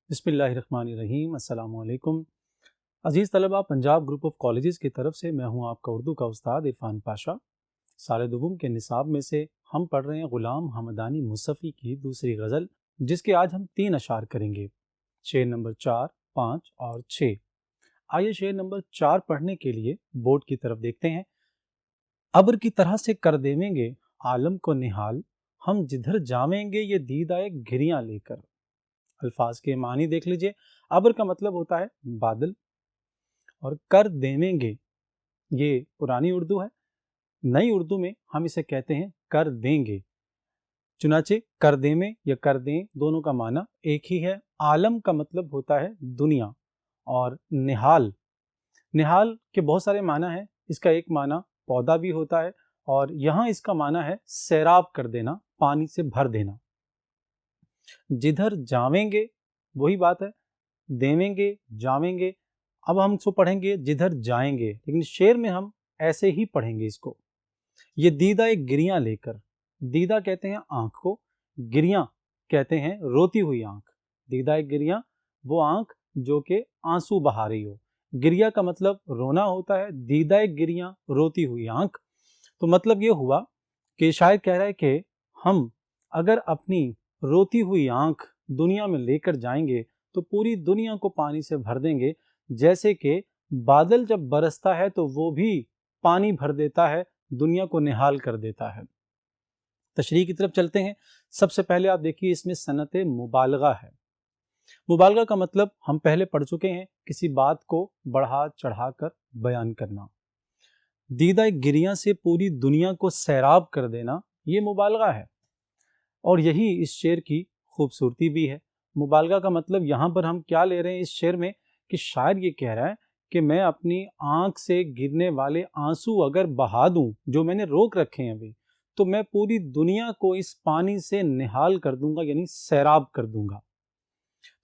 بسم اللہ الرحمن الرحیم۔ السلام علیکم عزیز طلبہ، پنجاب گروپ آف کالجز کی طرف سے میں ہوں آپ کا اردو کا استاد عرفان پاشا۔ سال دوم کے نصاب میں سے ہم پڑھ رہے ہیں غلام حمدانی مصفی کی دوسری غزل، جس کے آج ہم 3 اشعار کریں گے، شعر نمبر 4، 5 اور 6۔ آئیے شعر نمبر 4 پڑھنے کے لیے بورڈ کی طرف دیکھتے ہیں۔ ابر کی طرح سے کر دیویں گے عالم کو نہال، ہم جدھر جاویں گے یہ دیدہ گھریاں لے کر۔ الفاظ کے معنی دیکھ لیجئے۔ ابر کا مطلب ہوتا ہے بادل، اور کر دیویں گے یہ پرانی اردو ہے، نئی اردو میں ہم اسے کہتے ہیں کر دیں گے۔ چنانچہ کر دیویں یا کر دیں دونوں کا معنی ایک ہی ہے۔ عالم کا مطلب ہوتا ہے دنیا، اور نہال کے بہت سارے معنی ہیں۔ اس کا ایک معنی پودا بھی ہوتا ہے، اور یہاں اس کا معنی ہے سیراب کر دینا، پانی سے بھر دینا۔ جدھر جاویں گے وہی بات ہے، دیویں گے، جاویں گے۔ اب ہم اس کو پڑھیں گے جدھر جائیں گے، لیکن شعر میں ہم ایسے ہی پڑھیں گے اس کو۔ یہ دیدہ گریاں لے کر، دیدہ کہتے ہیں آنکھ کو، گریاں کہتے ہیں روتی ہوئی آنکھ۔ دیدہ گریاں وہ آنکھ جو کہ آنسو بہا رہی ہو۔ گریہ کا مطلب رونا ہوتا ہے، دیدہ گریاں روتی ہوئی آنکھ۔ تو مطلب یہ ہوا کہ شاعر کہہ رہا ہے کہ ہم اگر اپنی روتی ہوئی آنکھ دنیا میں لے کر جائیں گے تو پوری دنیا کو پانی سے بھر دیں گے، جیسے کہ بادل جب برستا ہے تو وہ بھی پانی بھر دیتا ہے، دنیا کو نہال کر دیتا ہے۔ تشریح کی طرف چلتے ہیں۔ سب سے پہلے آپ دیکھیے اس میں صنعت مبالغہ ہے۔ مبالغہ کا مطلب ہم پہلے پڑھ چکے ہیں، کسی بات کو بڑھا چڑھا کر بیان کرنا۔ دیدہ گریاں سے پوری دنیا کو سیراب کر دینا، یہ مبالغہ ہے، اور یہی اس شعر کی خوبصورتی بھی ہے۔ مبالغہ کا مطلب یہاں پر ہم کیا لے رہے ہیں اس شعر میں، کہ شاعر یہ کہہ رہا ہے کہ میں اپنی آنکھ سے گرنے والے آنسو اگر بہا دوں جو میں نے روک رکھے ہیں ابھی، تو میں پوری دنیا کو اس پانی سے نہال کر دوں گا، یعنی سیراب کر دوں گا۔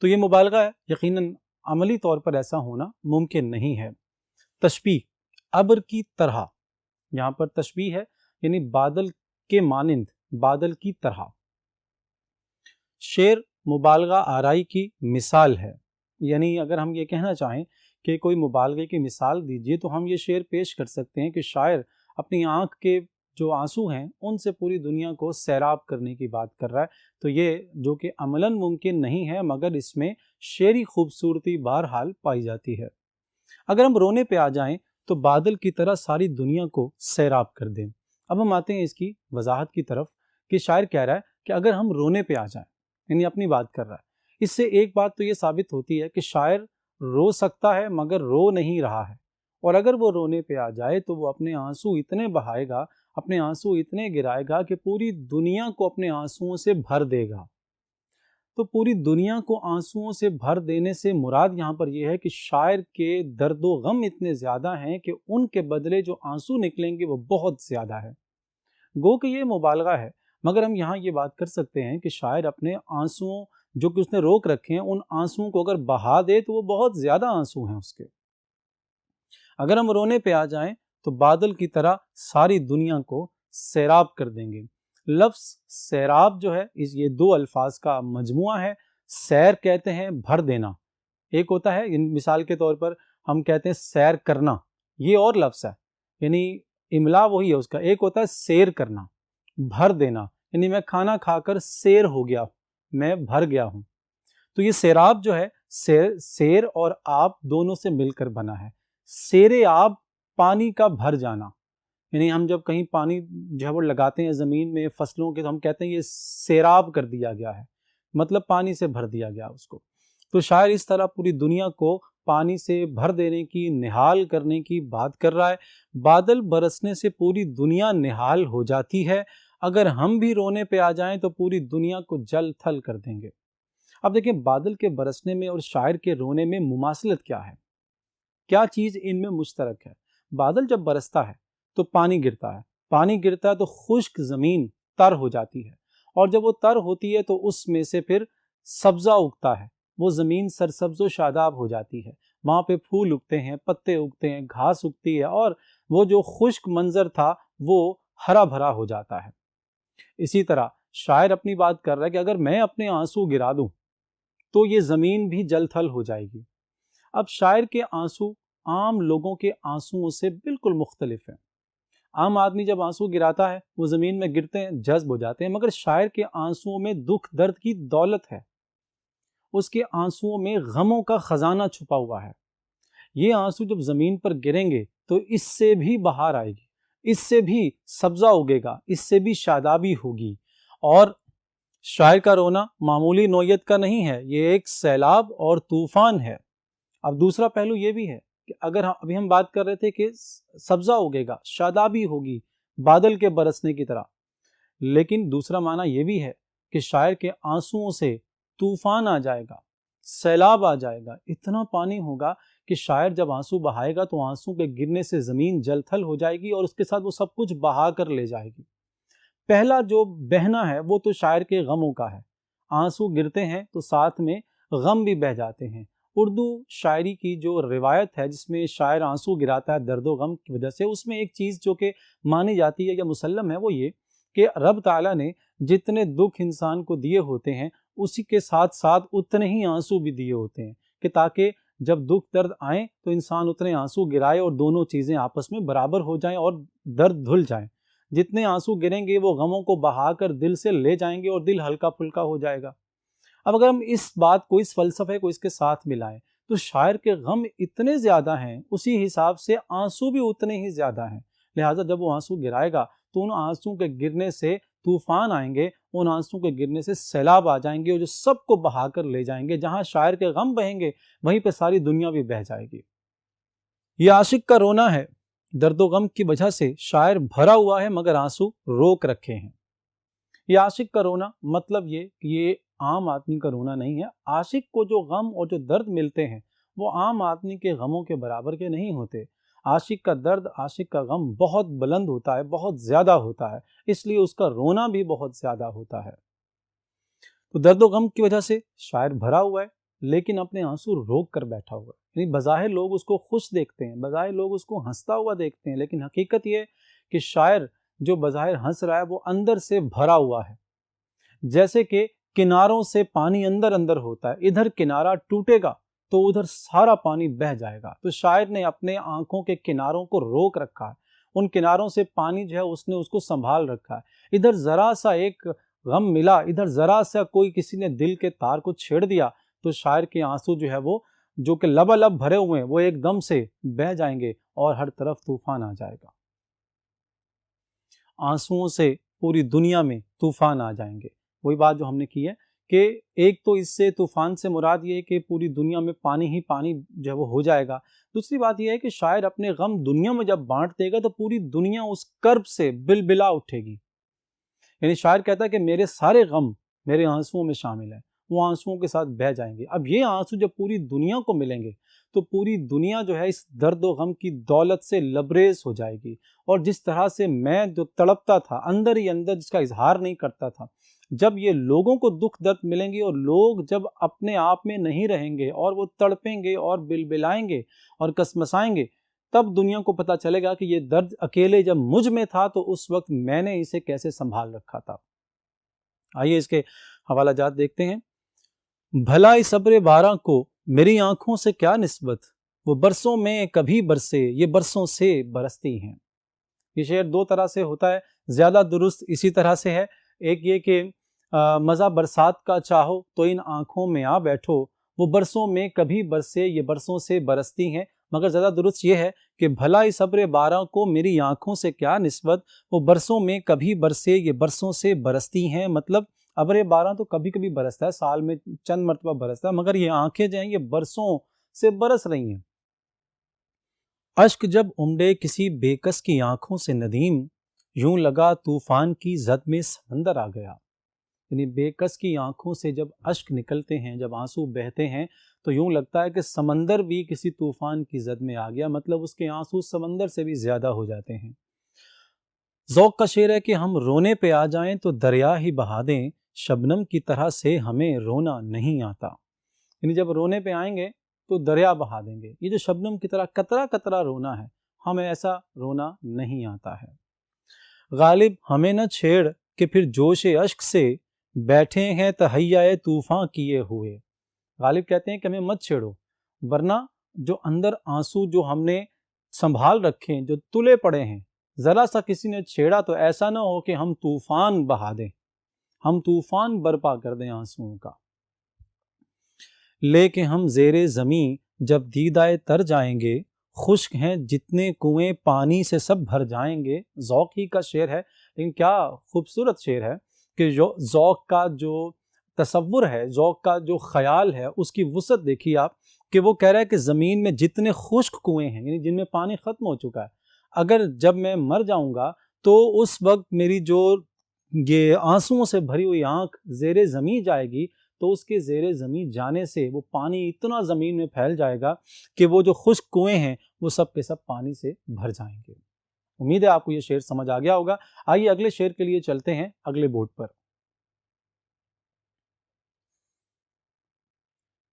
تو یہ مبالغہ ہے، یقیناً عملی طور پر ایسا ہونا ممکن نہیں ہے۔ تشبیہ، ابر کی طرح، یہاں پر تشبیہ ہے یعنی بادل کے مانند، بادل کی طرح۔ شعر مبالغہ آرائی کی مثال ہے، یعنی اگر ہم یہ کہنا چاہیں کہ کوئی مبالغے کی مثال دیجئے تو ہم یہ شعر پیش کر سکتے ہیں کہ شاعر اپنی آنکھ کے جو آنسو ہیں ان سے پوری دنیا کو سیراب کرنے کی بات کر رہا ہے۔ تو یہ جو کہ عملاً ممکن نہیں ہے، مگر اس میں شعری خوبصورتی بہرحال پائی جاتی ہے۔ اگر ہم رونے پہ آ جائیں تو بادل کی طرح ساری دنیا کو سیراب کر دیں۔ اب ہم آتے ہیں اس کی وضاحت کی طرف، کہ شاعر کہہ رہا ہے کہ اگر ہم رونے پہ آ جائیں، یعنی اپنی بات کر رہا ہے، اس سے ایک بات تو یہ ثابت ہوتی ہے کہ شاعر رو سکتا ہے مگر رو نہیں رہا ہے، اور اگر وہ رونے پہ آ جائے تو وہ اپنے آنسو اتنے بہائے گا، اپنے آنسو اتنے گرائے گا کہ پوری دنیا کو اپنے آنسوؤں سے بھر دے گا۔ تو پوری دنیا کو آنسوؤں سے بھر دینے سے مراد یہاں پر یہ ہے کہ شاعر کے درد و غم اتنے زیادہ ہیں کہ ان کے بدلے جو آنسو نکلیں گے وہ بہت زیادہ ہے۔ گو کہ یہ مبالغہ ہے، مگر ہم یہاں یہ بات کر سکتے ہیں کہ شاعر اپنے آنسوؤں جو کہ اس نے روک رکھے ہیں، ان آنسوؤں کو اگر بہا دے تو وہ بہت زیادہ آنسو ہیں اس کے۔ اگر ہم رونے پہ آ جائیں تو بادل کی طرح ساری دنیا کو سیراب کر دیں گے۔ لفظ سیراب جو ہے یہ 2 الفاظ کا مجموعہ ہے۔ سیر کہتے ہیں بھر دینا، ایک ہوتا ہے مثال کے طور پر ہم کہتے ہیں سیر کرنا، یہ اور لفظ ہے، یعنی املا وہی ہے اس کا۔ ایک ہوتا ہے سیر کرنا، بھر دینا، یعنی میں کھانا کھا کر سیر ہو گیا، میں بھر گیا ہوں۔ تو یہ سیراب جو ہے، سیر اور آب دونوں سے مل کر بنا ہے۔ سیر آب، پانی کا بھر جانا، یعنی ہم جب کہیں پانی جو ہے وہ لگاتے ہیں زمین میں فصلوں کے، تو ہم کہتے ہیں یہ سیراب کر دیا گیا ہے، مطلب پانی سے بھر دیا گیا اس کو۔ تو شاعر اس طرح پوری دنیا کو پانی سے بھر دینے کی، نہال کرنے کی بات کر رہا ہے۔ بادل برسنے سے پوری دنیا نہال ہو جاتی ہے، اگر ہم بھی رونے پہ آ جائیں تو پوری دنیا کو جل تھل کر دیں گے۔ اب دیکھیں بادل کے برسنے میں اور شاعر کے رونے میں مماثلت کیا ہے، کیا چیز ان میں مشترک ہے۔ بادل جب برستا ہے تو پانی گرتا ہے، پانی گرتا ہے تو خشک زمین تر ہو جاتی ہے، اور جب وہ تر ہوتی ہے تو اس میں سے پھر سبزہ اگتا ہے، وہ زمین سرسبز و شاداب ہو جاتی ہے، وہاں پہ پھول اگتے ہیں، پتے اگتے ہیں، گھاس اگتی ہے، اور وہ جو خشک منظر تھا وہ ہرا بھرا ہو جاتا ہے۔ اسی طرح شاعر اپنی بات کر رہا ہے کہ اگر میں اپنے آنسو گرا دوں تو یہ زمین بھی جل تھل ہو جائے گی۔ اب شاعر کے آنسو عام لوگوں کے آنسوؤں سے بالکل مختلف ہیں۔ عام آدمی جب آنسو گراتا ہے وہ زمین میں گرتے ہیں، جذب ہو جاتے ہیں، مگر شاعر کے آنسوؤں میں دکھ درد کی دولت ہے، اس کے آنسوؤں میں غموں کا خزانہ چھپا ہوا ہے۔ یہ آنسو جب زمین پر گریں گے تو اس سے بھی بہار آئے گی، اس سے بھی سبزہ اگے گا، اس سے بھی شادابی ہوگی۔ اور شاعر کا رونا معمولی نوعیت کا نہیں ہے، یہ ایک سیلاب اور طوفان ہے۔ اب دوسرا پہلو یہ بھی ہے کہ اگر ابھی ہم بات کر رہے تھے کہ سبزہ اگے گا، شادابی ہوگی بادل کے برسنے کی طرح، لیکن دوسرا معنی یہ بھی ہے کہ شاعر کے آنسوؤں سے طوفان آ جائے گا، سیلاب آ جائے گا، اتنا پانی ہوگا کہ شاعر جب آنسو بہائے گا تو آنسو کے گرنے سے زمین جل تھل ہو جائے گی اور اس کے ساتھ وہ سب کچھ بہا کر لے جائے گی۔ پہلا جو بہنا ہے وہ تو شاعر کے غموں کا ہے، آنسو گرتے ہیں تو ساتھ میں غم بھی بہہ جاتے ہیں۔ اردو شاعری کی جو روایت ہے جس میں شاعر آنسو گراتا ہے درد و غم کی وجہ سے، اس میں ایک چیز جو کہ مانی جاتی ہے یا مسلم ہے وہ یہ کہ رب تعالیٰ نے جتنے دکھ انسان کو دیے ہوتے ہیں اسی کے ساتھ ساتھ اتنے ہی آنسو بھی دیے ہوتے ہیں، کہ تاکہ جب دکھ درد آئیں تو انسان اتنے آنسو گرائے اور دونوں چیزیں آپس میں برابر ہو جائیں اور درد دھل جائیں۔ جتنے آنسو گریں گے وہ غموں کو بہا کر دل سے لے جائیں گے اور دل ہلکا پھلکا ہو جائے گا۔ اب اگر ہم اس بات کو، اس فلسفے کو اس کے ساتھ ملائیں تو شاعر کے غم اتنے زیادہ ہیں، اسی حساب سے آنسو بھی اتنے ہی زیادہ ہیں، لہٰذا جب وہ آنسو گرائے گا تو ان آنسو کے گرنے سے طوفان آئیں گے، ان آنسو کے گرنے سے سیلاب آ جائیں گے اور جو سب کو بہا کر لے جائیں گے۔ جہاں شاعر کے غم بہیں گے وہیں پہ ساری دنیا بھی بہہ جائے گی۔ یہ عاشق کا رونا ہے، درد و غم کی وجہ سے شاعر بھرا ہوا ہے مگر آنسو روک رکھے ہیں۔ یہ عاشق کا رونا مطلب یہ کہ یہ عام آدمی کا رونا نہیں ہے۔ عاشق کو جو غم اور جو درد ملتے ہیں وہ عام آدمی کے غموں کے برابر کے نہیں ہوتے۔ عاشق کا درد، عاشق کا غم بہت بلند ہوتا ہے، بہت زیادہ ہوتا ہے، اس لیے اس کا رونا بھی بہت زیادہ ہوتا ہے۔ تو درد و غم کی وجہ سے شاعر بھرا ہوا ہے لیکن اپنے آنسو روک کر بیٹھا ہوا ہے، یعنی بظاہر لوگ اس کو خوش دیکھتے ہیں، بظاہر لوگ اس کو ہنستا ہوا دیکھتے ہیں، لیکن حقیقت یہ کہ شاعر جو بظاہر ہنس رہا ہے وہ اندر سے بھرا ہوا ہے۔ جیسے کہ کناروں سے پانی اندر اندر ہوتا ہے، ادھر کنارہ ٹوٹے گا تو ادھر سارا پانی بہہ جائے گا، تو شاعر نے اپنے آنکھوں کے کناروں کو روک رکھا ہے، ان کناروں سے پانی جو ہے اس نے اس کو سنبھال رکھا ہے۔ ادھر ذرا سا ایک غم ملا، ادھر ذرا سا کوئی کسی نے دل کے تار کو چھیڑ دیا تو شاعر کے آنسو جو ہے وہ جو کہ لبالب بھرے ہوئے ہیں وہ ایک دم سے بہہ جائیں گے اور ہر طرف طوفان آ جائے گا۔ آنسوؤں سے پوری دنیا میں طوفان آ جائیں گے۔ وہی بات جو ہم نے کی ہے کہ ایک تو اس سے طوفان سے مراد یہ ہے کہ پوری دنیا میں پانی ہی پانی جو ہے وہ ہو جائے گا۔ دوسری بات یہ ہے کہ شاعر اپنے غم دنیا میں جب بانٹ دے گا تو پوری دنیا اس کرب سے بلبلا اٹھے گی، یعنی شاعر کہتا ہے کہ میرے سارے غم میرے آنسوؤں میں شامل ہیں، وہ آنسوؤں کے ساتھ بہہ جائیں گے۔ اب یہ آنسو جب پوری دنیا کو ملیں گے تو پوری دنیا جو ہے اس درد و غم کی دولت سے لبریز ہو جائے گی، اور جس طرح سے میں جو تڑپتا تھا اندر ہی اندر، جس کا اظہار نہیں کرتا تھا، جب یہ لوگوں کو دکھ درد ملیں گے اور لوگ جب اپنے آپ میں نہیں رہیں گے اور وہ تڑپیں گے اور بلبلائیں گے اور کسمسائیں گے، تب دنیا کو پتہ چلے گا کہ یہ درد اکیلے جب مجھ میں تھا تو اس وقت میں نے اسے کیسے سنبھال رکھا تھا۔ آئیے اس کے حوالہ جات دیکھتے ہیں۔ بھلا اس ابر بارہ کو میری آنکھوں سے کیا نسبت، وہ برسوں میں کبھی برسے یہ برسوں سے برستی ہیں۔ یہ شعر دو طرح سے ہوتا ہے، زیادہ درست اسی طرح سے ہے۔ ایک یہ کہ مزہ برسات کا چاہو تو ان آنکھوں میں آ بیٹھو، وہ برسوں میں کبھی برسے یہ برسوں سے برستی ہیں، مگر زیادہ درست یہ ہے کہ بھلا اس ابر بارہ کو میری آنکھوں سے کیا نسبت، وہ برسوں میں کبھی برسے یہ برسوں سے برستی ہیں۔ مطلب ابر بارہ تو کبھی کبھی برستا ہے، سال میں چند مرتبہ برستا ہے، مگر یہ آنکھیں جو ہیں یہ برسوں سے برس رہی ہیں۔ اشک جب امڈے کسی بے کس کی آنکھوں سے ندیم، یوں لگا طوفان کی زد میں سمندر آ گیا۔ یعنی بے کس کی آنکھوں سے جب اشک نکلتے ہیں، جب آنسو بہتے ہیں تو یوں لگتا ہے کہ سمندر بھی کسی طوفان کی زد میں آ گیا، مطلب اس کے آنسو سمندر سے بھی زیادہ ہو جاتے ہیں۔ ذوق کا شعر ہے کہ ہم رونے پہ آ جائیں تو دریا ہی بہا دیں، شبنم کی طرح سے ہمیں رونا نہیں آتا۔ یعنی جب رونے پہ آئیں گے تو دریا بہا دیں گے، یہ جو شبنم کی طرح قطرہ قطرہ رونا ہے، ہمیں ایسا رونا نہیں آتا ہے۔ غالب ہمیں نہ چھیڑ کہ پھر جوش اشک سے بیٹھے ہیں تہیہ طوفاں کیے ہوئے۔ غالب کہتے ہیں کہ ہمیں مت چھیڑو، ورنہ جو اندر آنسو جو ہم نے سنبھال رکھے ہیں، جو تلے پڑے ہیں، ذرا سا کسی نے چھیڑا تو ایسا نہ ہو کہ ہم طوفان بہا دیں، ہم طوفان برپا کر دیں آنسوؤں کا۔ لے کے ہم زیر زمیں جب دیدائے تر جائیں گے، خشک ہیں جتنے کنویں پانی سے سب بھر جائیں گے۔ ذوق ہی کا شعر ہے، لیکن کیا خوبصورت شعر ہے کہ جو ذوق کا جو تصور ہے، ذوق کا جو خیال ہے، اس کی وسعت دیکھیے آپ، کہ وہ کہہ رہا ہے کہ زمین میں جتنے خشک کنویں ہیں، یعنی جن میں پانی ختم ہو چکا ہے، اگر جب میں مر جاؤں گا تو اس وقت میری جو یہ آنسوؤں سے بھری ہوئی آنکھ زیر زمین جائے گی، تو اس کے زیر زمین جانے سے وہ پانی اتنا زمین میں پھیل جائے گا کہ وہ جو خشک کنویں ہیں وہ سب کے سب پانی سے بھر جائیں گے۔ امید ہے آپ کو یہ شعر سمجھ آ گیا ہوگا۔ آئیے اگلے شعر کے لیے چلتے ہیں اگلے بورڈ پر۔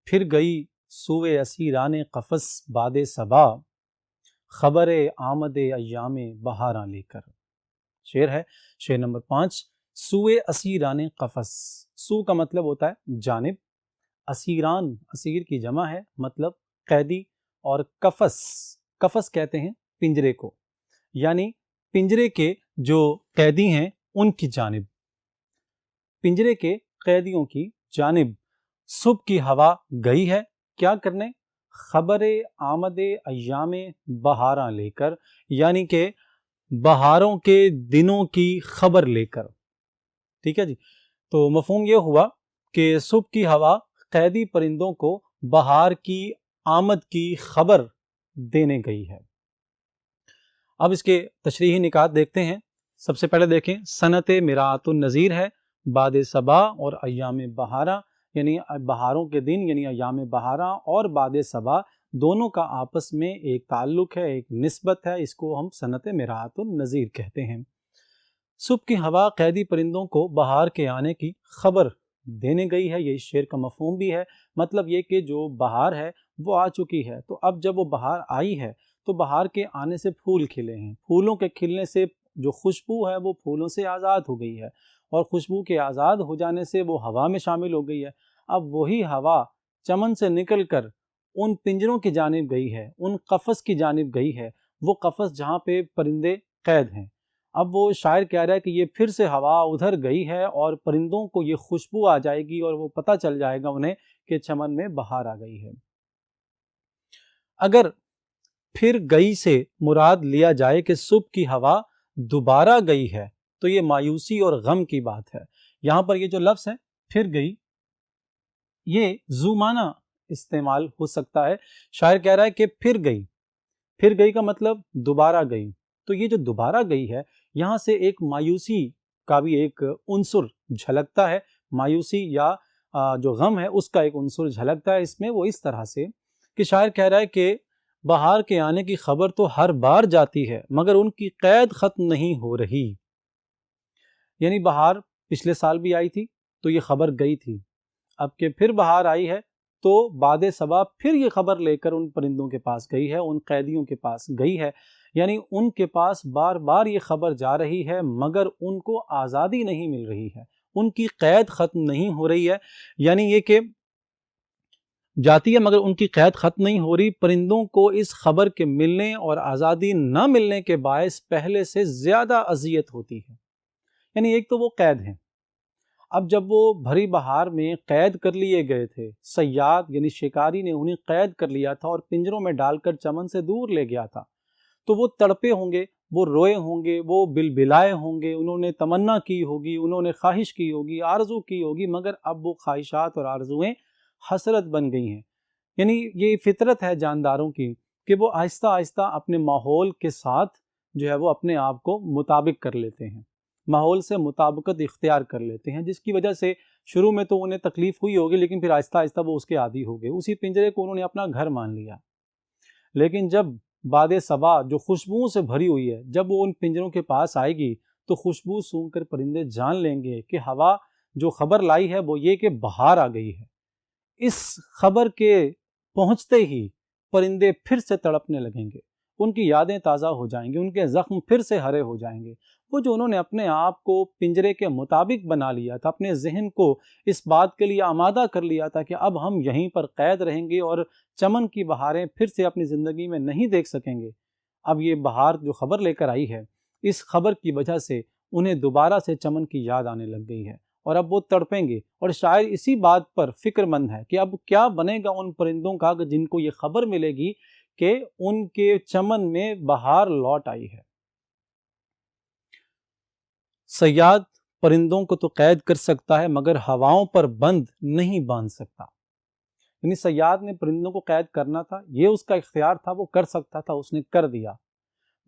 پھر گئی سوئے اسیران قفس باد صبا، خبر آمد ایام بہاراں لے کر۔ شعر ہے شعر نمبر 5، سوئے اسیران قفس۔ سو کا مطلب ہوتا ہے جانب، اسیران اسیر کی جمع ہے، مطلب قیدی، اور قفس، قفس کہتے ہیں پنجرے کو، یعنی پنجرے کے جو قیدی ہیں ان کی جانب، پنجرے کے قیدیوں کی جانب صبح کی ہوا گئی ہے، کیا کرنے؟ خبر آمد ایام بہاراں لے کر، یعنی کہ بہاروں کے دنوں کی خبر لے کر۔ ٹھیک ہے جی، تو مفہوم یہ ہوا کہ صبح کی ہوا قیدی پرندوں کو بہار کی آمد کی خبر دینے گئی ہے۔ اب اس کے تشریحی نکات دیکھتے ہیں۔ سب سے پہلے دیکھیں، سنت مراعۃ النظیر ہے، باد صبا اور ایام بہارا، یعنی بہاروں کے دن یعنی ایام بہارا اور باد صبا دونوں کا آپس میں ایک تعلق ہے، ایک نسبت ہے، اس کو ہم سنت مراعۃ النظیر کہتے ہیں۔ صبح کی ہوا قیدی پرندوں کو بہار کے آنے کی خبر دینے گئی ہے، یہ اس شعر کا مفہوم بھی ہے۔ مطلب یہ کہ جو بہار ہے وہ آ چکی ہے، تو اب جب وہ بہار آئی ہے تو بہار کے آنے سے پھول کھلے ہیں، پھولوں کے کھلنے سے جو خوشبو ہے وہ پھولوں سے آزاد ہو گئی ہے، اور خوشبو کے آزاد ہو جانے سے وہ ہوا میں شامل ہو گئی ہے۔ اب وہی ہوا چمن سے نکل کر ان پنجروں کی جانب گئی ہے، ان قفس کی جانب گئی ہے، وہ قفس جہاں پہ پرندے قید ہیں۔ اب وہ شاعر کہہ رہا ہے کہ یہ پھر سے ہوا ادھر گئی ہے اور پرندوں کو یہ خوشبو آ جائے گی اور وہ پتہ چل جائے گا انہیں کہ چمن میں بہار آ گئی ہے۔ اگر پھر گئی سے مراد لیا جائے کہ صبح کی ہوا دوبارہ گئی ہے تو یہ مایوسی اور غم کی بات ہے۔ یہاں پر یہ جو لفظ ہے پھر گئی، یہ ذو معنی استعمال ہو سکتا ہے۔ شاعر کہہ رہا ہے کہ پھر گئی، پھر گئی کا مطلب دوبارہ گئی، تو یہ جو دوبارہ گئی ہے یہاں سے ایک مایوسی کا بھی ایک عنصر جھلکتا ہے، مایوسی یا جو غم ہے اس کا ایک عنصر جھلکتا ہے اس میں۔ وہ اس طرح سے کہ شاعر کہہ رہا ہے کہ بہار کے آنے کی خبر تو ہر بار جاتی ہے مگر ان کی قید ختم نہیں ہو رہی، یعنی بہار پچھلے سال بھی آئی تھی تو یہ خبر گئی تھی، اب کہ پھر بہار آئی ہے تو باد صبا پھر یہ خبر لے کر ان پرندوں کے پاس گئی ہے، ان قیدیوں کے پاس گئی ہے، یعنی ان کے پاس بار بار یہ خبر جا رہی ہے مگر ان کو آزادی نہیں مل رہی ہے، ان کی قید ختم نہیں ہو رہی ہے، یعنی یہ کہ جاتی ہے مگر ان کی قید ختم نہیں ہو رہی۔ پرندوں کو اس خبر کے ملنے اور آزادی نہ ملنے کے باعث پہلے سے زیادہ اذیت ہوتی ہے، یعنی ایک تو وہ قید ہیں، اب جب وہ بھری بہار میں قید کر لیے گئے تھے، صیاد یعنی شکاری نے انہیں قید کر لیا تھا اور پنجروں میں ڈال کر چمن سے دور لے گیا تھا، تو وہ تڑپے ہوں گے، وہ روئے ہوں گے، وہ بلبلائے ہوں گے، انہوں نے تمنا کی ہوگی، انہوں نے خواہش کی ہوگی، آرزو کی ہوگی، مگر اب وہ خواہشات اور آرزویں حسرت بن گئی ہیں۔ یعنی یہ فطرت ہے جانداروں کی کہ وہ آہستہ آہستہ اپنے ماحول کے ساتھ جو ہے وہ اپنے آپ کو مطابق کر لیتے ہیں، ماحول سے مطابقت اختیار کر لیتے ہیں، جس کی وجہ سے شروع میں تو انہیں تکلیف ہوئی ہوگی لیکن پھر آہستہ آہستہ وہ اس کے عادی ہو گئے، اسی پنجرے کو انہوں نے اپنا گھر مان لیا۔ لیکن جب باد صبا جو خوشبوؤں سے بھری ہوئی ہے جب وہ ان پنجروں کے پاس آئے گی تو خوشبو سونگھ کر پرندے جان لیں گے کہ ہوا جو خبر لائی ہے وہ یہ کہ بہار آ گئی ہے۔ اس خبر کے پہنچتے ہی پرندے پھر سے تڑپنے لگیں گے، ان کی یادیں تازہ ہو جائیں گی، ان کے زخم پھر سے ہرے ہو جائیں گے۔ وہ جو انہوں نے اپنے آپ کو پنجرے کے مطابق بنا لیا تھا، اپنے ذہن کو اس بات کے لیے آمادہ کر لیا تھا کہ اب ہم یہیں پر قید رہیں گے اور چمن کی بہاریں پھر سے اپنی زندگی میں نہیں دیکھ سکیں گے، اب یہ بہار جو خبر لے کر آئی ہے، اس خبر کی وجہ سے انہیں دوبارہ سے چمن کی یاد آنے لگ گئی ہے، اور اب وہ تڑپیں گے۔ اور شاعر اسی بات پر فکر مند ہے کہ اب کیا بنے گا ان پرندوں کا جن کو یہ خبر ملے گی کہ ان کے چمن میں بہار لوٹ آئی ہے۔ صیاد پرندوں کو تو قید کر سکتا ہے مگر ہواؤں پر بند نہیں باندھ سکتا۔ یعنی صیاد نے پرندوں کو قید کرنا تھا، یہ اس کا اختیار تھا، وہ کر سکتا تھا، اس نے کر دیا،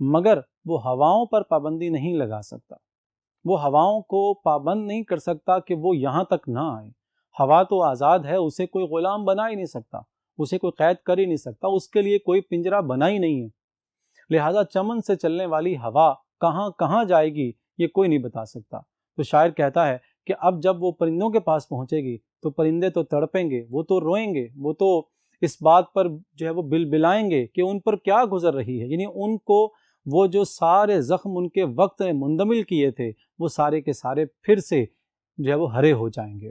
مگر وہ ہواؤں پر پابندی نہیں لگا سکتا، وہ ہواؤں کو پابند نہیں کر سکتا کہ وہ یہاں تک نہ آئے۔ ہوا تو آزاد ہے، اسے کوئی غلام بنا ہی نہیں سکتا، اسے کوئی قید کر ہی نہیں سکتا، اس کے لیے کوئی پنجرہ بنا ہی نہیں ہے، لہذا چمن سے چلنے والی ہوا کہاں کہاں جائے گی یہ کوئی نہیں بتا سکتا۔ تو شاعر کہتا ہے کہ اب جب وہ پرندوں کے پاس پہنچے گی تو پرندے تو تڑپیں گے، وہ تو روئیں گے، وہ تو اس بات پر جو ہے وہ بلبلائیں گے کہ ان پر کیا گزر رہی ہے، یعنی ان کو وہ جو سارے زخم ان کے وقت میں مندمل کیے تھے وہ سارے کے سارے پھر سے جو ہے وہ ہرے ہو جائیں گے۔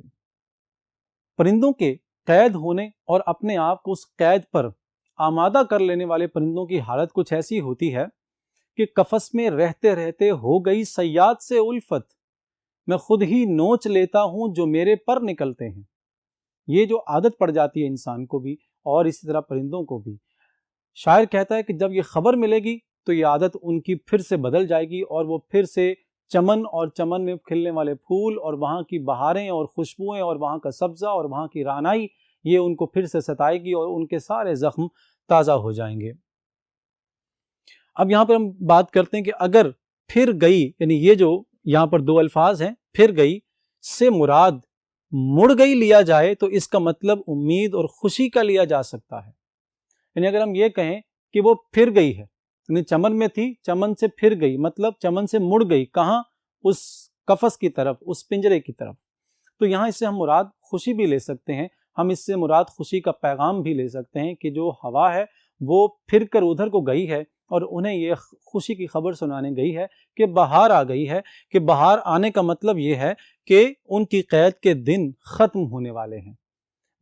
پرندوں کے قید ہونے اور اپنے آپ کو اس قید پر آمادہ کر لینے والے پرندوں کی حالت کچھ ایسی ہوتی ہے کہ قفس میں رہتے رہتے ہو گئی صیاد سے الفت، میں خود ہی نوچ لیتا ہوں جو میرے پر نکلتے ہیں۔ یہ جو عادت پڑ جاتی ہے انسان کو بھی اور اسی طرح پرندوں کو بھی، شاعر کہتا ہے کہ جب یہ خبر ملے گی تو یہ عادت ان کی پھر سے بدل جائے گی اور وہ پھر سے چمن اور چمن میں کھلنے والے پھول اور وہاں کی بہاریں اور خوشبوئیں اور وہاں کا سبزہ اور وہاں کی رعنائی یہ ان کو پھر سے ستائے گی اور ان کے سارے زخم تازہ ہو جائیں گے۔ اب یہاں پر ہم بات کرتے ہیں کہ اگر پھر گئی، یعنی یہ جو یہاں پر دو الفاظ ہیں پھر گئی سے مراد مڑ گئی لیا جائے تو اس کا مطلب امید اور خوشی کا لیا جا سکتا ہے۔ یعنی اگر ہم یہ کہیں کہ وہ پھر گئی ہے، یعنی چمن میں تھی، چمن سے پھر گئی، مطلب چمن سے مڑ گئی، کہاں؟ اس قفس کی طرف، اس پنجرے کی طرف، تو یہاں اس سے ہم مراد خوشی بھی لے سکتے ہیں، ہم اس سے مراد خوشی کا پیغام بھی لے سکتے ہیں کہ جو ہوا ہے وہ پھر کر ادھر کو گئی ہے اور انہیں یہ خوشی کی خبر سنانے گئی ہے کہ بہار آ گئی ہے، کہ بہار آنے کا مطلب یہ ہے کہ ان کی قید کے دن ختم ہونے والے ہیں۔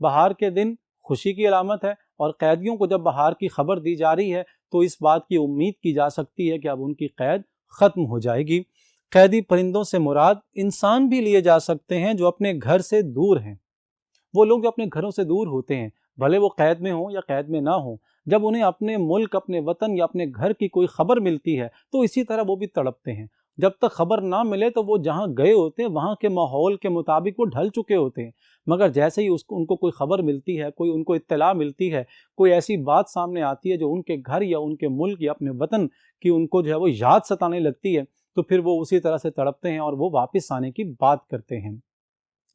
بہار کے دن خوشی کی علامت ہے اور قیدیوں کو جب بہار کی خبر دی جا رہی ہے تو اس بات کی امید کی جا سکتی ہے کہ اب ان کی قید ختم ہو جائے گی۔ قیدی پرندوں سے مراد انسان بھی لیے جا سکتے ہیں جو اپنے گھر سے دور ہیں۔ وہ لوگ جو اپنے گھروں سے دور ہوتے ہیں، بھلے وہ قید میں ہوں یا قید میں نہ ہوں، جب انہیں اپنے ملک، اپنے وطن یا اپنے گھر کی کوئی خبر ملتی ہے تو اسی طرح وہ بھی تڑپتے ہیں۔ جب تک خبر نہ ملے تو وہ جہاں گئے ہوتے ہیں وہاں کے ماحول کے مطابق وہ ڈھل چکے ہوتے ہیں، مگر جیسے ہی ان کو کوئی خبر ملتی ہے، کوئی ان کو اطلاع ملتی ہے، کوئی ایسی بات سامنے آتی ہے جو ان کے گھر یا ان کے ملک یا اپنے وطن کی ان کو جو ہے وہ یاد ستانے لگتی ہے، تو پھر وہ اسی طرح سے تڑپتے ہیں اور وہ واپس آنے کی بات کرتے ہیں۔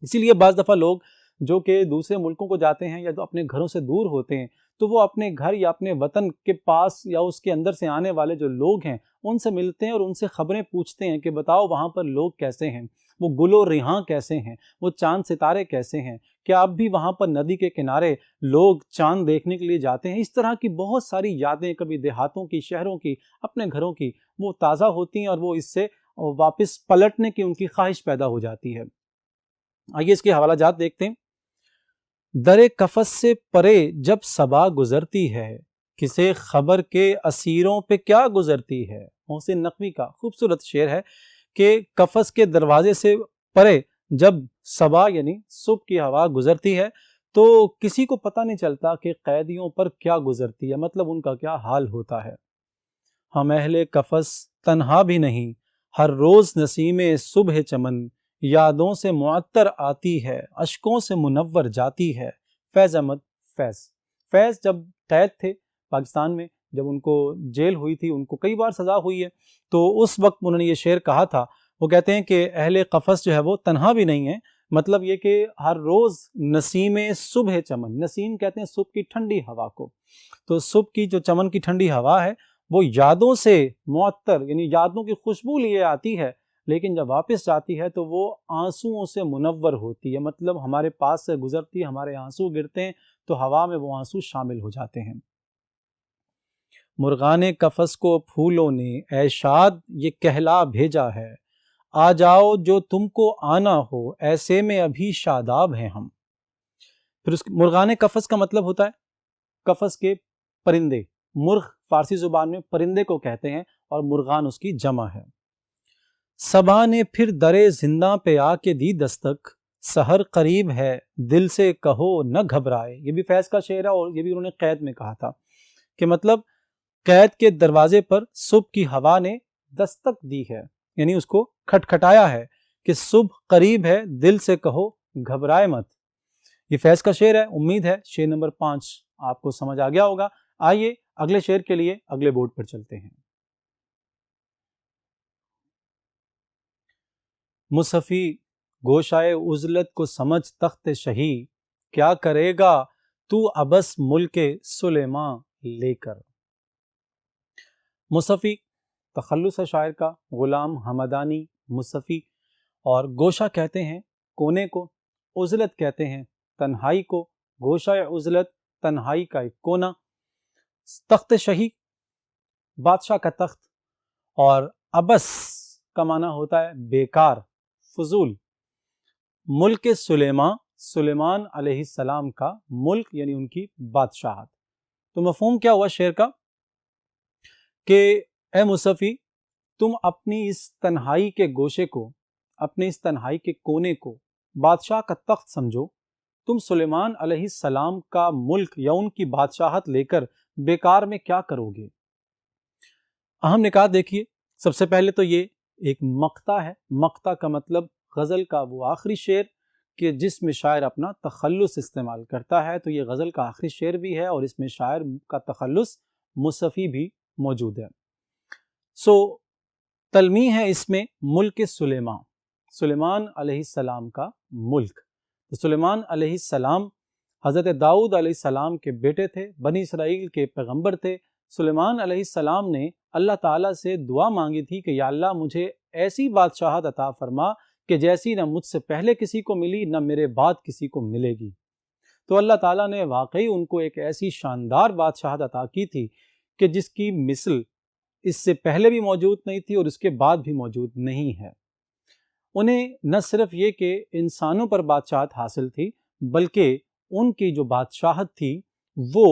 اسی لیے بعض دفعہ لوگ جو کہ دوسرے ملکوں کو جاتے ہیں یا جو اپنے گھروں سے دور ہوتے ہیں تو وہ اپنے گھر یا اپنے وطن کے پاس یا اس کے اندر سے آنے والے جو لوگ ہیں ان سے ملتے ہیں اور ان سے خبریں پوچھتے ہیں کہ بتاؤ وہاں پر لوگ کیسے ہیں، وہ گل و ریحاں کیسے ہیں، وہ چاند ستارے کیسے ہیں، کیا اب بھی وہاں پر ندی کے کنارے لوگ چاند دیکھنے کے لیے جاتے ہیں۔ اس طرح کی بہت ساری یادیں کبھی دیہاتوں کی، شہروں کی، اپنے گھروں کی وہ تازہ ہوتی ہیں اور وہ اس سے واپس پلٹنے کی ان کی خواہش پیدا ہو جاتی ہے۔ آئیے اس کے حوالہ جات دیکھتے ہیں۔ در قفس سے پرے جب صبا گزرتی ہے، کسے خبر کے اسیروں پہ کیا گزرتی ہے۔ محسن نقوی کا خوبصورت شعر ہے کہ قفس کے دروازے سے پرے جب صبا یعنی صبح کی ہوا گزرتی ہے تو کسی کو پتہ نہیں چلتا کہ قیدیوں پر کیا گزرتی ہے، مطلب ان کا کیا حال ہوتا ہے۔ ہم اہل قفس تنہا بھی نہیں، ہر روز نسیم صبح چمن یادوں سے معطر آتی ہے، اشکوں سے منور جاتی ہے۔ فیض احمد فیض جب قید تھے پاکستان میں، جب ان کو جیل ہوئی تھی، ان کو کئی بار سزا ہوئی ہے، تو اس وقت انہوں نے یہ شعر کہا تھا۔ وہ کہتے ہیں کہ اہل قفس جو ہے وہ تنہا بھی نہیں ہے، مطلب یہ کہ ہر روز نسیم صبح چمن، نسیم کہتے ہیں صبح کی ٹھنڈی ہوا کو، تو صبح کی جو چمن کی ٹھنڈی ہوا ہے وہ یادوں سے معطر یعنی یادوں کی خوشبو لیے آتی ہے، لیکن جب واپس جاتی ہے تو وہ آنسوؤں سے منور ہوتی ہے، مطلب ہمارے پاس سے گزرتی ہے، ہمارے آنسو گرتے ہیں تو ہوا میں وہ آنسو شامل ہو جاتے ہیں۔ مرغان قفس کو پھولوں نے اے شاد یہ کہلا بھیجا ہے، آ جاؤ جو تم کو آنا ہو ایسے میں ابھی شاداب ہیں ہم۔ پھر مرغان قفس کا مطلب ہوتا ہے قفس کے پرندے، مرغ فارسی زبان میں پرندے کو کہتے ہیں اور مرغان اس کی جمع ہے۔ صبا نے پھر درے زندہ پہ آ کے دی دستک، سحر قریب ہے دل سے کہو نہ گھبرائے۔ یہ بھی فیض کا شعر ہے اور یہ بھی انہوں نے قید میں کہا تھا کہ مطلب قید کے دروازے پر صبح کی ہوا نے دستک دی ہے، یعنی اس کو کھٹکھٹایا ہے کہ صبح قریب ہے دل سے کہو گھبرائے مت۔ یہ فیض کا شعر ہے، امید ہے شعر نمبر 5 آپ کو سمجھ آ گیا ہوگا۔ آئیے اگلے شعر کے لیے اگلے بورڈ پر چلتے ہیں۔ مصحفی گوشائے عزلت کو سمجھ تخت شہی، کیا کرے گا تو ابس ملک سلیمان لے کر۔ مصحفی تخلص ہے شاعر کا، غلام حمدانی مصحفی، اور گوشہ کہتے ہیں کونے کو، عزلت کہتے ہیں تنہائی کو، گوشہ عزلت تنہائی کا ایک کونا، تخت شہی بادشاہ کا تخت، اور ابس کا معنی ہوتا ہے بیکار، فضول، ملک سلیمان، سلیمان علیہ السلام کا ملک یعنی ان کی بادشاہت۔ تو مفہوم کیا ہوا شعر کا کہ اے مصحفی تم اپنی اس تنہائی کے گوشے کو، اپنے اس تنہائی کے کونے کو بادشاہ کا تخت سمجھو، تم سلیمان علیہ السلام کا ملک یا ان کی بادشاہت لے کر بیکار میں کیا کرو گے۔ اہم نکات دیکھیے، سب سے پہلے تو یہ ایک مقطع ہے، مقطع کا مطلب غزل کا وہ آخری شعر کہ جس میں شاعر اپنا تخلص استعمال کرتا ہے، تو یہ غزل کا آخری شعر بھی ہے اور اس میں شاعر کا تخلص مصحفی بھی موجود ہے۔ تلمیح ہے اس میں ملک سلیمان، سلیمان علیہ السلام کا ملک۔ تو سلیمان علیہ السلام حضرت داؤد علیہ السلام کے بیٹے تھے، بنی اسرائیل کے پیغمبر تھے۔ سلیمان علیہ السلام نے اللہ تعالیٰ سے دعا مانگی تھی کہ یا اللہ مجھے ایسی بادشاہت عطا فرما کہ جیسی نہ مجھ سے پہلے کسی کو ملی نہ میرے بعد کسی کو ملے گی۔ تو اللہ تعالیٰ نے واقعی ان کو ایک ایسی شاندار بادشاہت عطا کی تھی کہ جس کی مثل اس سے پہلے بھی موجود نہیں تھی اور اس کے بعد بھی موجود نہیں ہے۔ انہیں نہ صرف یہ کہ انسانوں پر بادشاہت حاصل تھی، بلکہ ان کی جو بادشاہت تھی وہ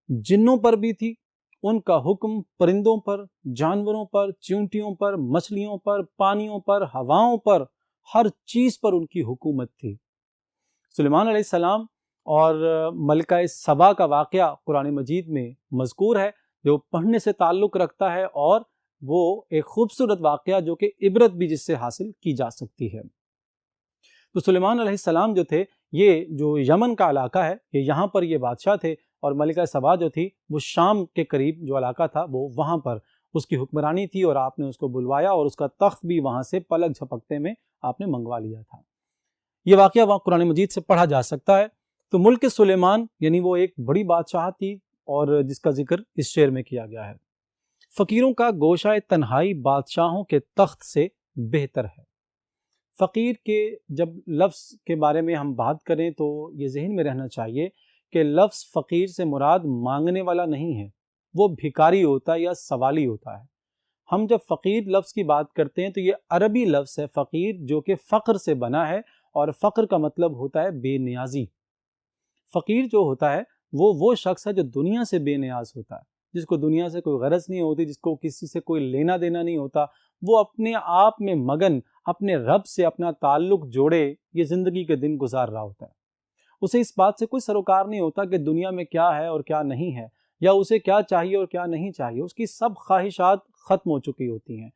جنوں پر بھی تھی، ان کا حکم پرندوں پر، جانوروں پر، چیونٹیوں پر، مچھلیوں پر، پانیوں پر، ہواؤں پر، ہر چیز پر ان کی حکومت تھی۔ سلیمان علیہ السلام اور ملکہ سبا کا واقعہ قرآن مجید میں مذکور ہے، جو پڑھنے سے تعلق رکھتا ہے، اور وہ ایک خوبصورت واقعہ جو کہ عبرت بھی جس سے حاصل کی جا سکتی ہے۔ تو سلیمان علیہ السلام جو تھے، یہ جو یمن کا علاقہ ہے، یہاں پر یہ بادشاہ تھے، اور ملکہ سبا جو تھی وہ شام کے قریب جو علاقہ تھا وہ وہاں پر اس کی حکمرانی تھی، اور آپ نے اس کو بلوایا اور اس کا تخت بھی وہاں سے پلک جھپکتے میں آپ نے منگوا لیا تھا۔ یہ واقعہ وہاں قرآن مجید سے پڑھا جا سکتا ہے۔ تو ملک سلیمان یعنی وہ ایک بڑی بادشاہت تھی اور جس کا ذکر اس شعر میں کیا گیا ہے۔ فقیروں کا گوشہ تنہائی بادشاہوں کے تخت سے بہتر ہے۔ فقیر کے جب لفظ کے بارے میں ہم بات کریں تو یہ ذہن میں رہنا چاہیے کہ لفظ فقیر سے مراد مانگنے والا نہیں ہے، وہ بھکاری ہوتا ہے یا سوالی ہوتا ہے۔ ہم جب فقیر لفظ کی بات کرتے ہیں تو یہ عربی لفظ ہے فقیر، جو کہ فقر سے بنا ہے، اور فقر کا مطلب ہوتا ہے بے نیازی۔ فقیر جو ہوتا ہے وہ شخص ہے جو دنیا سے بے نیاز ہوتا ہے، جس کو دنیا سے کوئی غرض نہیں ہوتی، جس کو کسی سے کوئی لینا دینا نہیں ہوتا، وہ اپنے آپ میں مگن اپنے رب سے اپنا تعلق جوڑے یہ زندگی کے دن گزار رہا ہوتا ہے۔ اسے اس بات سے کوئی سروکار نہیں ہوتا کہ دنیا میں کیا ہے اور کیا نہیں ہے، یا اسے کیا چاہیے اور کیا نہیں چاہیے۔ اس کی سب خواہشات ختم ہو چکی ہوتی ہیں۔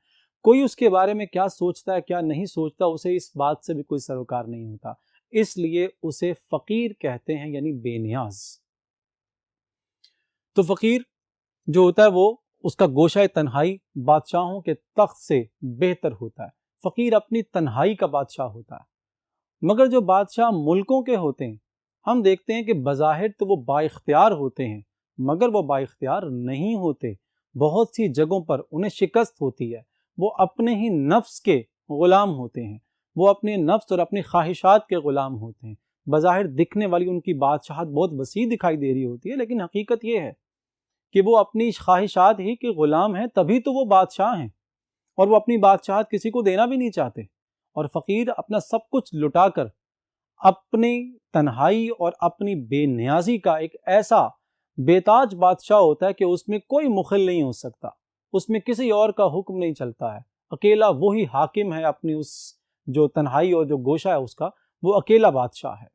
کوئی اس کے بارے میں کیا سوچتا ہے کیا نہیں سوچتا، اسے اس بات سے بھی کوئی سروکار نہیں ہوتا، اس لیے اسے فقیر کہتے ہیں، یعنی بے نیاز۔ تو فقیر جو ہوتا ہے وہ اس کا گوشہ تنہائی بادشاہوں کے تخت سے بہتر ہوتا ہے۔ فقیر اپنی تنہائی کا بادشاہ ہوتا ہے۔ مگر جو بادشاہ ملکوں کے ہوتے ہیں، ہم دیکھتے ہیں کہ بظاہر تو وہ با اختیار ہوتے ہیں، مگر وہ با اختیار نہیں ہوتے۔ بہت سی جگہوں پر انہیں شکست ہوتی ہے، وہ اپنے ہی نفس کے غلام ہوتے ہیں، وہ اپنے نفس اور اپنی خواہشات کے غلام ہوتے ہیں۔ بظاہر دکھنے والی ان کی بادشاہت بہت وسیع دکھائی دے رہی ہوتی ہے، لیکن حقیقت یہ ہے کہ وہ اپنی خواہشات ہی کے غلام ہیں، تبھی تو وہ بادشاہ ہیں، اور وہ اپنی بادشاہت کسی کو دینا بھی نہیں چاہتے۔ اور فقیر اپنا سب کچھ لٹا کر اپنی تنہائی اور اپنی بے نیازی کا ایک ایسا بے تاج بادشاہ ہوتا ہے کہ اس میں کوئی مخل نہیں ہو سکتا، اس میں کسی اور کا حکم نہیں چلتا ہے، اکیلا وہی حاکم ہے اپنی اس جو تنہائی اور جو گوشہ ہے اس کا، وہ اکیلا بادشاہ ہے۔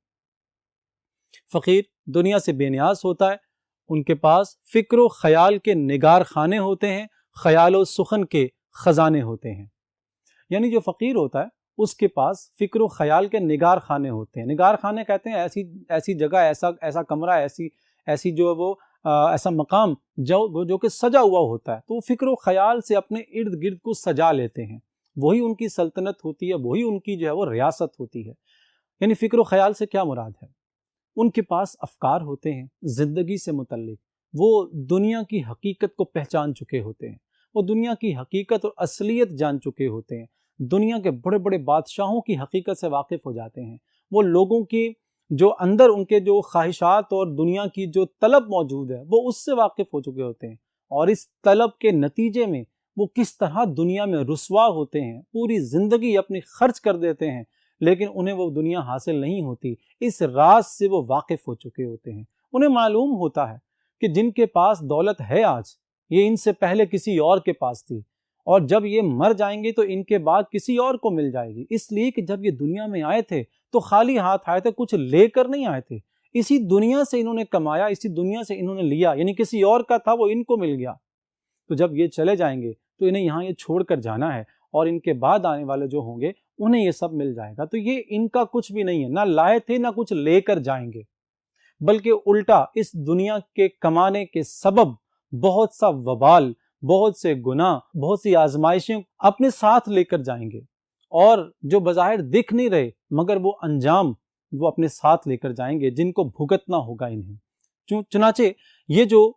فقیر دنیا سے بے نیاز ہوتا ہے، ان کے پاس فکر و خیال کے نگار خانے ہوتے ہیں، خیال و سخن کے خزانے ہوتے ہیں۔ یعنی جو فقیر ہوتا ہے اس کے پاس فکر و خیال کے نگار خانے ہوتے ہیں۔ نگار خانے کہتے ہیں ایسی جگہ، ایسا کمرہ، ایسی جو وہ ایسا مقام جو کہ سجا ہوا ہوتا ہے، تو وہ فکر و خیال سے اپنے ارد گرد کو سجا لیتے ہیں، وہی ان کی سلطنت ہوتی ہے، وہی ان کی جو ہے وہ ریاست ہوتی ہے۔ یعنی فکر و خیال سے کیا مراد ہے؟ ان کے پاس افکار ہوتے ہیں زندگی سے متعلق، وہ دنیا کی حقیقت کو پہچان چکے ہوتے ہیں، وہ دنیا کی حقیقت اور اصلیت جان چکے ہوتے ہیں، دنیا کے بڑے بڑے بادشاہوں کی حقیقت سے واقف ہو جاتے ہیں، وہ لوگوں کی جو اندر ان کے جو خواہشات اور دنیا کی جو طلب موجود ہے وہ اس سے واقف ہو چکے ہوتے ہیں، اور اس طلب کے نتیجے میں وہ کس طرح دنیا میں رسوا ہوتے ہیں، پوری زندگی اپنی خرچ کر دیتے ہیں، لیکن انہیں وہ دنیا حاصل نہیں ہوتی، اس راز سے وہ واقف ہو چکے ہوتے ہیں۔ انہیں معلوم ہوتا ہے کہ جن کے پاس دولت ہے آج، یہ ان سے پہلے کسی اور کے پاس تھی، اور جب یہ مر جائیں گے تو ان کے بعد کسی اور کو مل جائے گی، اس لیے کہ جب یہ دنیا میں آئے تھے تو خالی ہاتھ آئے تھے، کچھ لے کر نہیں آئے تھے، اسی دنیا سے انہوں نے کمایا، اسی دنیا سے انہوں نے لیا، یعنی کسی اور کا تھا وہ ان کو مل گیا۔ تو جب یہ چلے جائیں گے تو انہیں یہاں یہ چھوڑ کر جانا ہے، اور ان کے بعد آنے والے جو ہوں گے انہیں یہ سب مل جائے گا، تو یہ ان کا کچھ بھی نہیں ہے، نہ لائے تھے نہ کچھ لے کر جائیں گے، بلکہ الٹا اس دنیا کے کمانے کے سبب بہت سا وبال، بہت سے گناہ، بہت سی آزمائشیں اپنے ساتھ لے کر جائیں گے، اور جو بظاہر دکھ نہیں رہے مگر وہ انجام وہ اپنے ساتھ لے کر جائیں گے جن کو بھگتنا ہوگا انہیں۔ چنانچہ یہ جو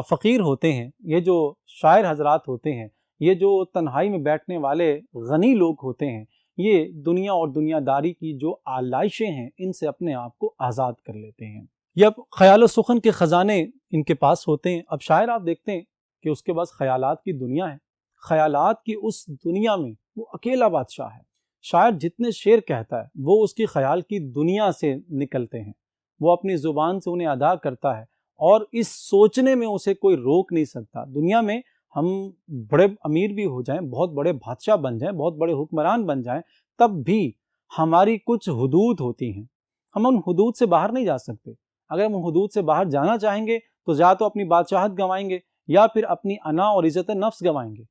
فقیر ہوتے ہیں، یہ جو شاعر حضرات ہوتے ہیں، یہ جو تنہائی میں بیٹھنے والے غنی لوگ ہوتے ہیں، یہ دنیا اور دنیا داری کی جو آلائشیں ہیں ان سے اپنے آپ کو آزاد کر لیتے ہیں۔ یہ اب خیال و سخن کے خزانے ان کے پاس ہوتے ہیں۔ اب شاعر آپ دیکھتے ہیں کہ اس کے پاس خیالات کی دنیا ہے، خیالات کی اس دنیا میں وہ اکیلا بادشاہ ہے۔ شاعر جتنے شعر کہتا ہے وہ اس کی خیال کی دنیا سے نکلتے ہیں، وہ اپنی زبان سے انہیں ادا کرتا ہے، اور اس سوچنے میں اسے کوئی روک نہیں سکتا۔ دنیا میں ہم بڑے امیر بھی ہو جائیں، بہت بڑے بادشاہ بن جائیں، بہت بڑے حکمران بن جائیں، تب بھی ہماری کچھ حدود ہوتی ہیں، ہم ان حدود سے باہر نہیں جا سکتے۔ اگر ہم حدود سے باہر جانا چاہیں گے تو یا تو اپنی بادشاہت گنوائیں گے یا پھر اپنی انا اور عزت نفس گنوائیں گے۔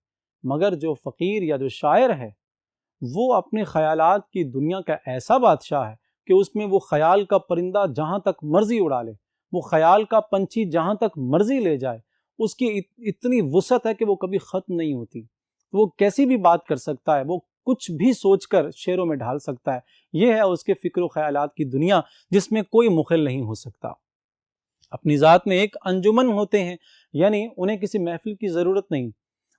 مگر جو فقیر یا جو شاعر ہے وہ اپنے خیالات کی دنیا کا ایسا بادشاہ ہے کہ اس میں وہ خیال کا پرندہ جہاں تک مرضی اڑا لے، وہ خیال کا پنچھی جہاں تک مرضی لے جائے، اس کی اتنی وسعت ہے کہ وہ کبھی ختم نہیں ہوتی، وہ کیسی بھی بات کر سکتا ہے، وہ کچھ بھی سوچ کر شعروں میں ڈھال سکتا ہے۔ یہ ہے اس کے فکر و خیالات کی دنیا جس میں کوئی مخل نہیں ہو سکتا۔ اپنی ذات میں ایک انجمن ہوتے ہیں، یعنی انہیں کسی محفل کی ضرورت نہیں،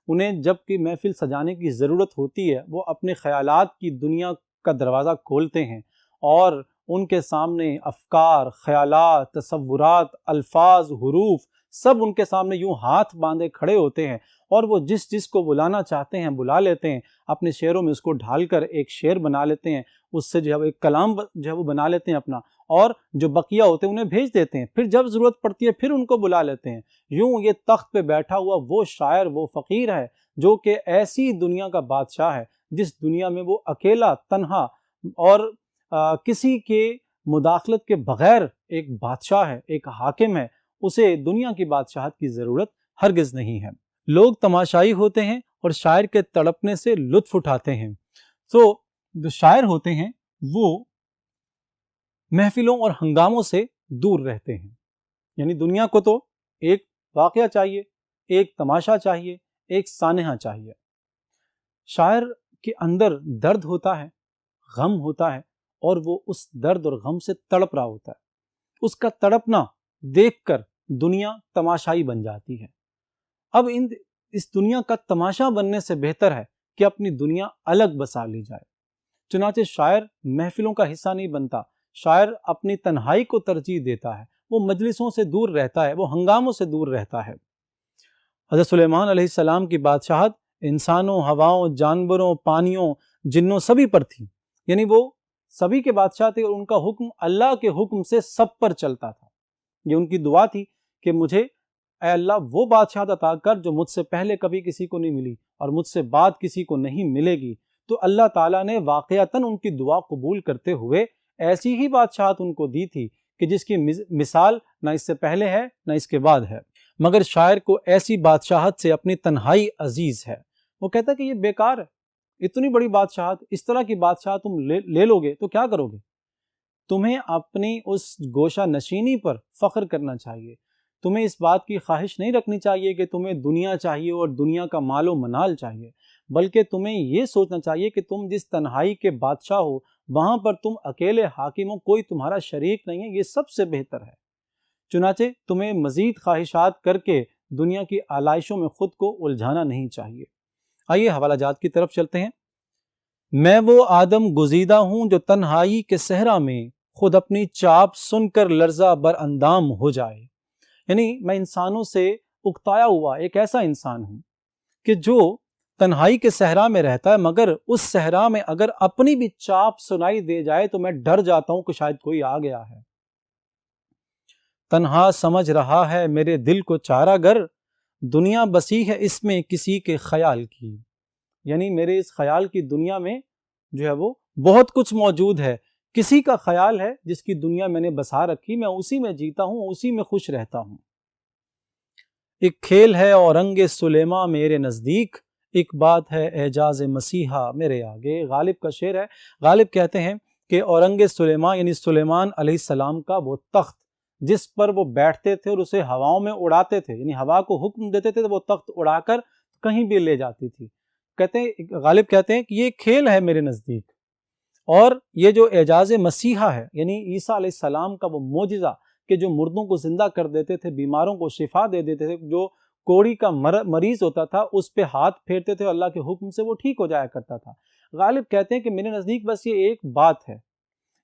انہیں جب کہ محفل سجانے کی ضرورت ہوتی ہے وہ اپنے خیالات کی دنیا کا دروازہ کھولتے ہیں، اور ان کے سامنے افکار، خیالات، تصورات، الفاظ، حروف سب ان کے سامنے یوں ہاتھ باندھے کھڑے ہوتے ہیں، اور وہ جس کو بلانا چاہتے ہیں بلا لیتے ہیں، اپنے شعروں میں اس کو ڈھال کر ایک شعر بنا لیتے ہیں، اس سے جو ہے وہ ایک کلام جو ہے وہ بنا لیتے ہیں اپنا، اور جو بقیہ ہوتے ہیں انہیں بھیج دیتے ہیں، پھر جب ضرورت پڑتی ہے پھر ان کو بلا لیتے ہیں۔ یوں یہ تخت پہ بیٹھا ہوا وہ شاعر، وہ فقیر ہے جو کہ ایسی دنیا کا بادشاہ ہے جس دنیا میں وہ اکیلا، تنہا اور کسی کے مداخلت کے بغیر ایک بادشاہ ہے، ایک حاکم ہے، اسے دنیا کی بادشاہت کی ضرورت ہرگز نہیں ہے۔ لوگ تماشائی ہوتے ہیں اور شاعر کے تڑپنے سے لطف اٹھاتے ہیں۔ تو جو شاعر ہوتے ہیں وہ محفلوں اور ہنگاموں سے دور رہتے ہیں، یعنی دنیا کو تو ایک واقعہ چاہیے، ایک تماشا چاہیے، ایک سانحہ چاہیے۔ شاعر کے اندر درد ہوتا ہے، غم ہوتا ہے، اور وہ اس درد اور غم سے تڑپ رہا ہوتا ہے، اس کا تڑپنا دیکھ کر دنیا تماشائی بن جاتی ہے۔ اب اس دنیا کا تماشا بننے سے بہتر ہے کہ اپنی دنیا الگ بسا لی جائے۔ چنانچہ شاعر محفلوں کا حصہ نہیں بنتا، شاعر اپنی تنہائی کو ترجیح دیتا ہے، وہ مجلسوں سے دور رہتا ہے، وہ ہنگاموں سے دور رہتا ہے۔ حضرت سلیمان علیہ السلام کی بادشاہت انسانوں، ہواؤں، جانوروں، پانیوں، جنوں سبھی پر تھی، یعنی وہ سبھی کے بادشاہ تھے اور ان کا حکم اللہ کے حکم سے سب پر چلتا تھا۔ یہ ان کی دعا تھی کہ مجھے اے اللہ وہ بادشاہت عطا کر جو مجھ سے پہلے کبھی کسی کو نہیں ملی اور مجھ سے بعد کسی کو نہیں ملے گی۔ تو اللہ تعالیٰ نے واقعتاً ان کی دعا قبول کرتے ہوئے ایسی ہی بادشاہت ان کو دی تھی کہ جس کی مثال نہ اس سے پہلے ہے نہ اس کے بعد ہے۔ مگر شاعر کو ایسی بادشاہت سے اپنی تنہائی عزیز ہے۔ وہ کہتا ہے کہ یہ بیکار ہے، اتنی بڑی بادشاہت، اس طرح کی بادشاہت تم لے لو گے تو کیا کرو گے؟ تمہیں اپنی اس گوشہ نشینی پر فخر کرنا چاہیے، تمہیں اس بات کی خواہش نہیں رکھنی چاہیے کہ تمہیں دنیا چاہیے اور دنیا کا مال و منال چاہیے، بلکہ تمہیں یہ سوچنا چاہیے کہ تم جس تنہائی کے بادشاہ ہو وہاں پر تم اکیلے حاکم ہو، کوئی تمہارا شریک نہیں ہے، یہ سب سے بہتر ہے۔ چنانچہ تمہیں مزید خواہشات کر کے دنیا کی آلائشوں میں خود کو الجھانا نہیں چاہیے۔ آئیے حوالہ جات کی طرف چلتے ہیں۔ میں وہ آدم گزیدہ ہوں جو تنہائی کے صحرا میں خود اپنی چاپ سن کر لرزہ بر اندام ہو جائے، یعنی میں انسانوں سے اکتایا ہوا ایک ایسا انسان ہوں کہ جو تنہائی کے صحرا میں رہتا ہے، مگر اس صحرا میں اگر اپنی بھی چاپ سنائی دے جائے تو میں ڈر جاتا ہوں کہ شاید کوئی آ گیا ہے۔ تنہا سمجھ رہا ہے میرے دل کو چارہ گر، دنیا بسی ہے اس میں کسی کے خیال کی، یعنی میرے اس خیال کی دنیا میں جو ہے وہ بہت کچھ موجود ہے، کسی کا خیال ہے جس کی دنیا میں نے بسا رکھی، میں اسی میں جیتا ہوں، اسی میں خوش رہتا ہوں۔ ایک کھیل ہے اورنگ سلیماں میرے نزدیک، ایک بات ہے اعجاز مسیحا میرے آگے۔ غالب کا شعر ہے۔ غالب کہتے ہیں کہ اورنگ سلیماں یعنی سلیمان علیہ السلام کا وہ تخت جس پر وہ بیٹھتے تھے اور اسے ہواؤں میں اڑاتے تھے، یعنی ہوا کو حکم دیتے تھے تو وہ تخت اڑا کر کہیں بھی لے جاتی تھی۔ کہتے ہیں غالب کہتے ہیں کہ یہ کھیل ہے میرے نزدیک، اور یہ جو اعجاز مسیحا ہے یعنی عیسیٰ علیہ السلام کا وہ معجزہ کہ جو مردوں کو زندہ کر دیتے تھے، بیماروں کو شفا دے دیتے تھے، جو کوڑی کا مریض ہوتا تھا اس پہ ہاتھ پھیرتے تھے اللہ کے حکم سے وہ ٹھیک ہو جایا کرتا تھا۔ غالب کہتے ہیں کہ میرے نزدیک بس یہ ایک بات ہے،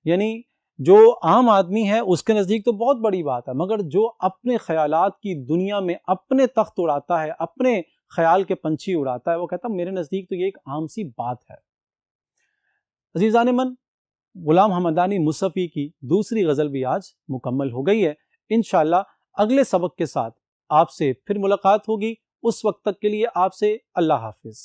یعنی جو عام آدمی ہے اس کے نزدیک تو بہت بڑی بات ہے، مگر جو اپنے خیالات کی دنیا میں اپنے تخت اڑاتا ہے، اپنے خیال کے پنچھی اڑاتا ہے، وہ کہتا ہے میرے نزدیک تو یہ ایک عام سی بات ہے۔ عزیزان من، غلام حمدانی مصفی کی دوسری غزل بھی آج مکمل ہو گئی ہے۔ انشاءاللہ اگلے سبق کے ساتھ آپ سے پھر ملاقات ہوگی، اس وقت تک کے لیے آپ سے اللہ حافظ۔